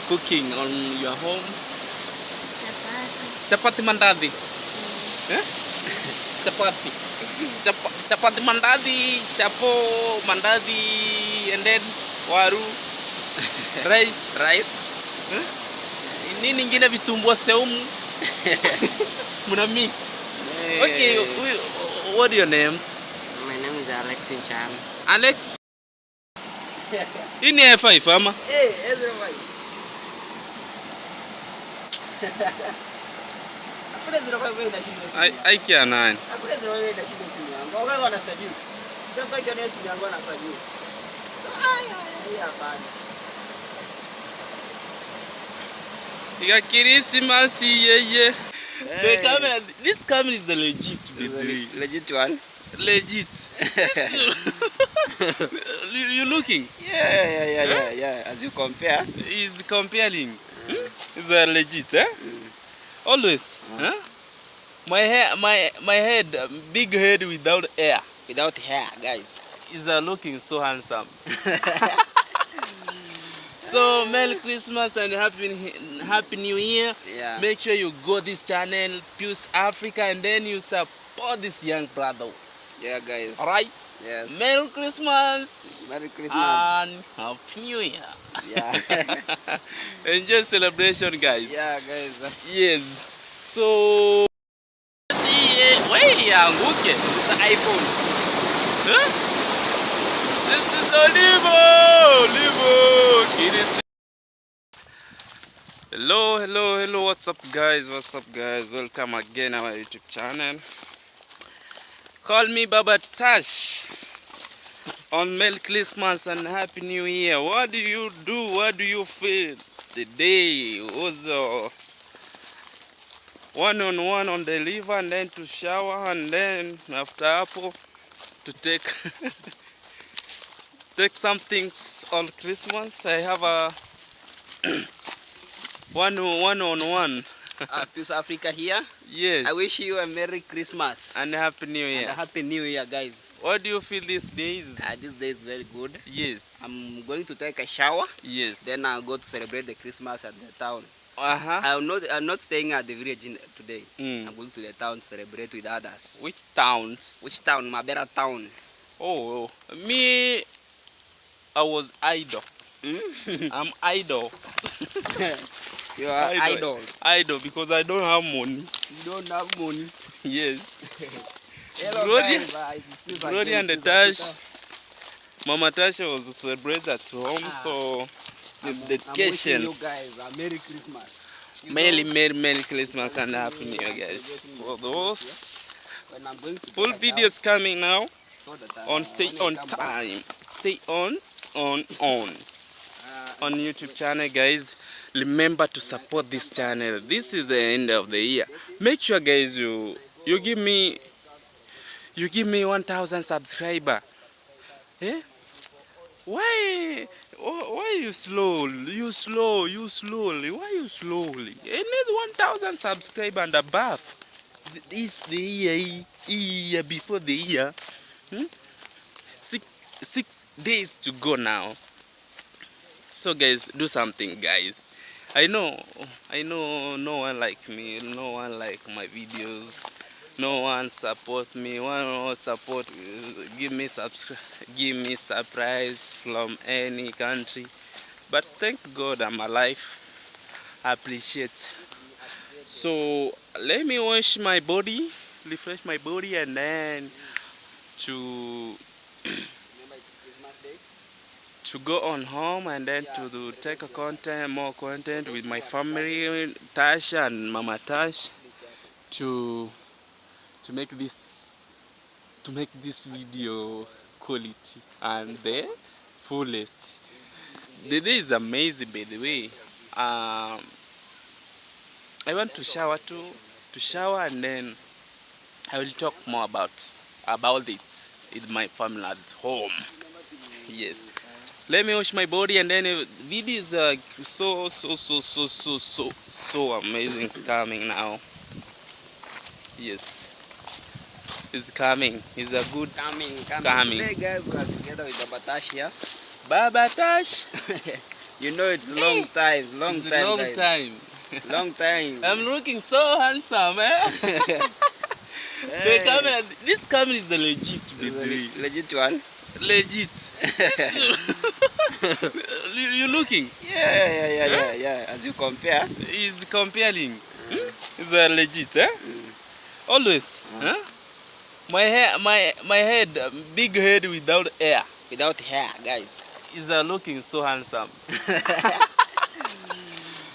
cooking on your homes? Chapati. Chapati mandazi. Eh? Chapati. Chapati mandazi, chapo mandazi, and then waru, rice. Rice. Nini ingine vitumbua saumu. Muna mix. Okay, what is your name? My name is Alex Inchan. Alex? Hii ni F5 ama? Ezra bhai. Hakuna Ezra bhai wewe unashinda. Ai kia nani? Hakuna Ezra bhai wewe unashinda simu yangu. Wao wanasajili. Ndio kwa hiyo simu yangu anasajili. Ai hapana. Ika Christmas yeye. The camera, this camera is the legit. Legit one. Legit. You looking? Yeah. As you compare, Is comparing. Is a legit, eh? Always. Huh? My head, big head without hair. without hair, guys. Is looking so handsome. So Merry Christmas and Happy New Year. Yeah. Make sure you go this channel, Puce Africa, and then you support this young brother. Yeah, guys. Alright? Yes. Merry Christmas. Merry Christmas. And Happy New Year. Yeah. Enjoy celebration, guys. Yeah, guys. Yes. So wait, anguke the iPhone. Huh? This is Olivo. Hello. What's up, guys? Welcome again our YouTube channel. Call me Baba Tash. On Merry Christmas and Happy New Year. What do you do? What do you feel? The day was one on the river, and then to shower, and then after apple to take some things on Christmas. I have a one. Puce Africa here. Yes. I wish you a Merry Christmas And a Happy New Year. and a Happy New Year, guys. What do you feel these days? This day is very good. Yes. I'm going to take a shower. Yes. Then I'll go to celebrate the Christmas at the town. Uh-huh. I'm not staying at the village today. Mm. I'm going to the town to celebrate with others. Which towns? Which town? Mabera town. Oh, me, I was idle. I'm idle. You are idol. Idle because I don't have money. You don't have money. Yes. Hello, Gloria, guys. Gloria and the Tash. Mama Tasha was celebrated at home, so the dedications. I'm wishing you guys a Merry Christmas. Merry Christmas and Happy New Year, guys. So those When I'm going to full take a videos coming now. shower, so that On stay when on I come back, time. Stay on YouTube channel, guys. Remember to support this channel. This is the end of the year. Make sure, guys, you give me 1,000 subscriber. Yeah? Why you slowly? Why you slowly? I need 1,000 subscriber and above. This the year before the year. 6 days to go now. So guys, do something, guys. I know no one like me, no one like my videos, no one support me, give me surprise from any country. But thank God I'm alive. I appreciate. So let me wash my body, refresh my body, and then to go on home, and then to take more content with my family, Tasha and Mama Tash, to make this video quality and the fullest. The day is amazing, by the way. I want to shower and then I will talk more about it with my family at home. Yes. Let me wash my body, and then video is so amazing. It's coming now. Yes, it's coming. It's a good coming. Today, guys, we are together with Baba Tash here. Baba Tash. You know it's long time, It's a long guys. time. Long time. I'm looking so handsome, eh? The camera, this camera is the legit, Legit one. legit. You looking? Yeah. As you compare. Is comparing. Is legit, eh? Always. Huh? My head, big head without hair. Without hair, guys. Is looking so handsome.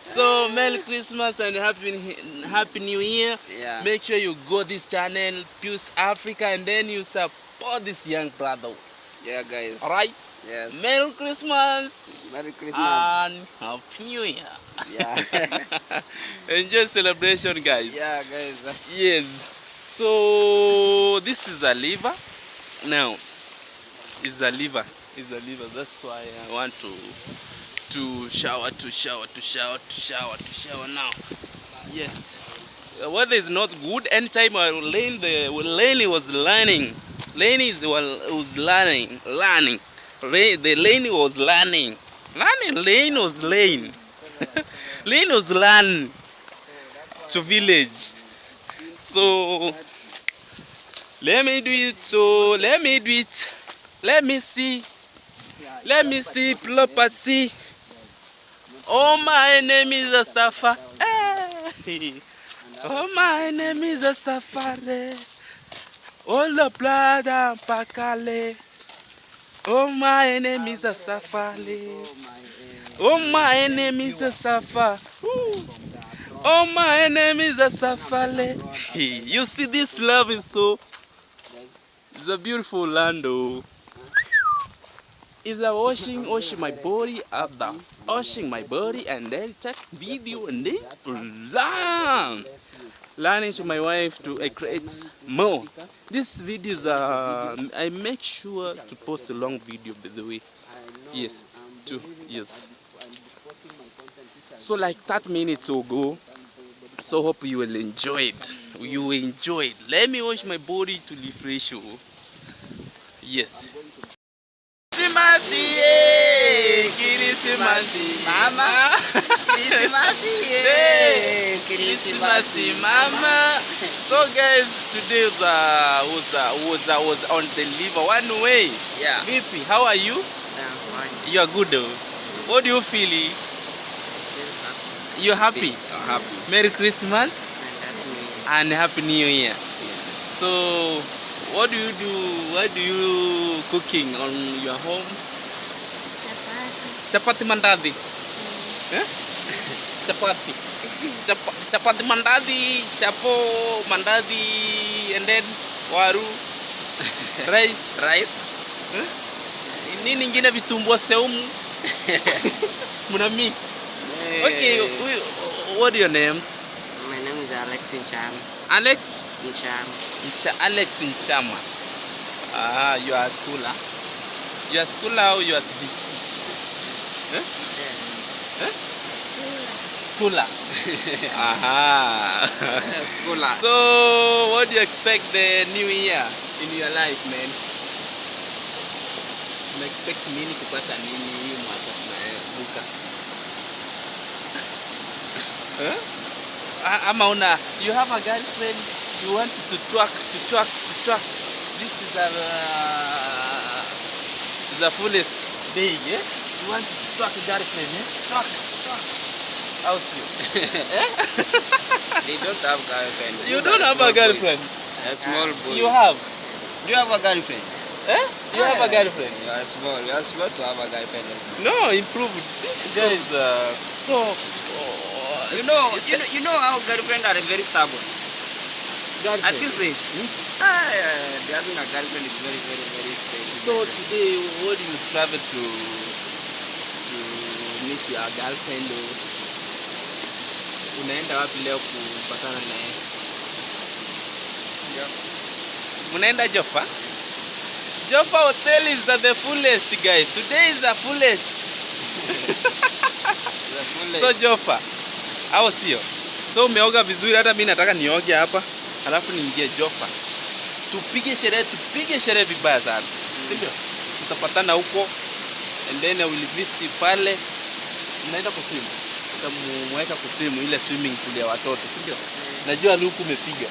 So Merry Christmas and Happy New Year. Yeah. Make sure you go this channel, Puce Africa, and then you support this young brother. Yeah, guys. Alright? Yes. Merry Christmas. Merry Christmas. And Happy New Year. Yeah. Enjoy celebration, guys. Yeah, guys. Yes. So this is a liver. Now, it's a liver. It's a liver. That's why I want to shower now. Yes. Weather is not good. Anytime Lenny was learning. Lenny was learning. The Lenny was learning. Lane was learning to village. So let me do it. Let me see property. Oh, my name is a Safa. Hey. Oh, my name is a Safari. Oh, la plata Pacale. Oh, my name is a Safari. Oh, my name is a Safa. Oh, my name is a Safari. You see, this love is so. It's a beautiful land, oh. Is a washing my body up down, washing my body, and then take video and then learning to my wife to create more. These videos I make sure to post a long video, by the way. Yes, so like 30 minutes ago. So hope you will enjoy it. You enjoy it. Let me wash my body to refresh you. Yes. Christmas, mama. Christmas, mama. So guys, today was on the liver one way. Yeah. Vipi, how are you? I'm fine. You are good though. What do you feel? You're happy? Happy. Merry Christmas and Happy New Year. So what do you do? What do you cooking on your homes? Chapati mandadi. Chapati mandadi, chapo mandadi, and then waru, rice. Nini ingine vitumbua saumu. Muna mix. Okay, what is your name? My name is Alex Nchama. Alex Nchama. Alex Nchama. Ah, you are a schooler. You are a schooler or you are busy? Yes. Schooler. Aha. Schooler. So, what do you expect the new year in your life, man? You expect nini kupata nini hii mwaka tunavuka? Ama you have a girlfriend, you want to twerk. This is the fullest day, yeah? You want to twerk girlfriend, yeah? Twerk. How's you? They don't have girlfriend. You don't have a girlfriend? Small boys. You have? Do you have a girlfriend? You have a girlfriend? You are small. You are small to have a girlfriend. No, improve. This guy is so. You know how girlfriends are very stubborn. Girlfriend. I think having a girlfriend is very expensive. So today, what do you travel to meet your girlfriend? Unaenda wapi leo kupatana naye? Unaenda Joffa? Joffa Hotel is the fullest, guys. Today is the fullest. So Joffa, au sio? So umeoga vizuri, hata mimi nataka nioge hapa, alafu niingie Joffa. Tupige sherehe vibaya sana. Sivyo? Tutapatana huko and then I will visit pale mnaenda kuswim. Utamweka kuswim ile swimming pool ya watoto, si ndio? Najua luku umepiga.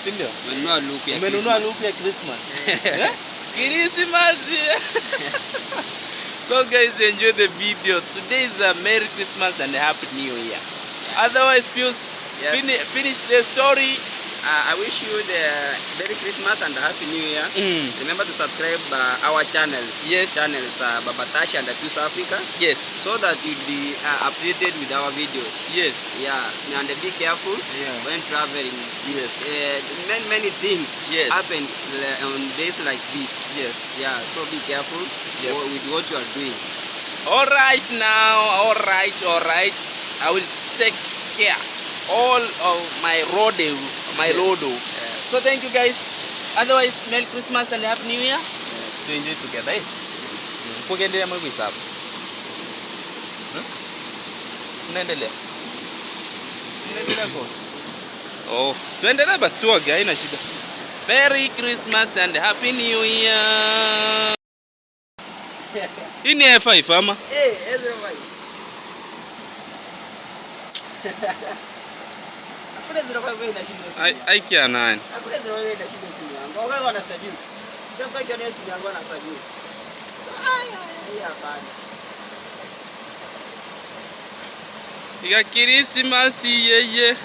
Si ndio? Umenunua luku ya Christmas. Umenunua luku ya Christmas. Christmas. So guys, enjoy the video. Today is a Merry Christmas and a Happy New Year. Otherwise, Pius, finish the story. I wish you the Merry Christmas and Happy New Year. Remember to subscribe our channel. Yes. Channels Baba Tash and Pius Africa. Yes. So that you'll be updated with our videos. Yes. Yeah. And be careful when traveling. Yes. Many things happen on days like this. Yes. Yeah. So be careful with what you are doing. All right now. All right. I will take care all of my road. So thank you guys. Otherwise, Merry Christmas and Happy New Year. To enjoy together. Kuendelea mambo hisabu. Unaendelea kwa. Oh, tuendelee basi tu haina shida. Merry Christmas and Happy New Year. Hii ni F5 ama? F5. Aikia nani? Ika Christmas yeye.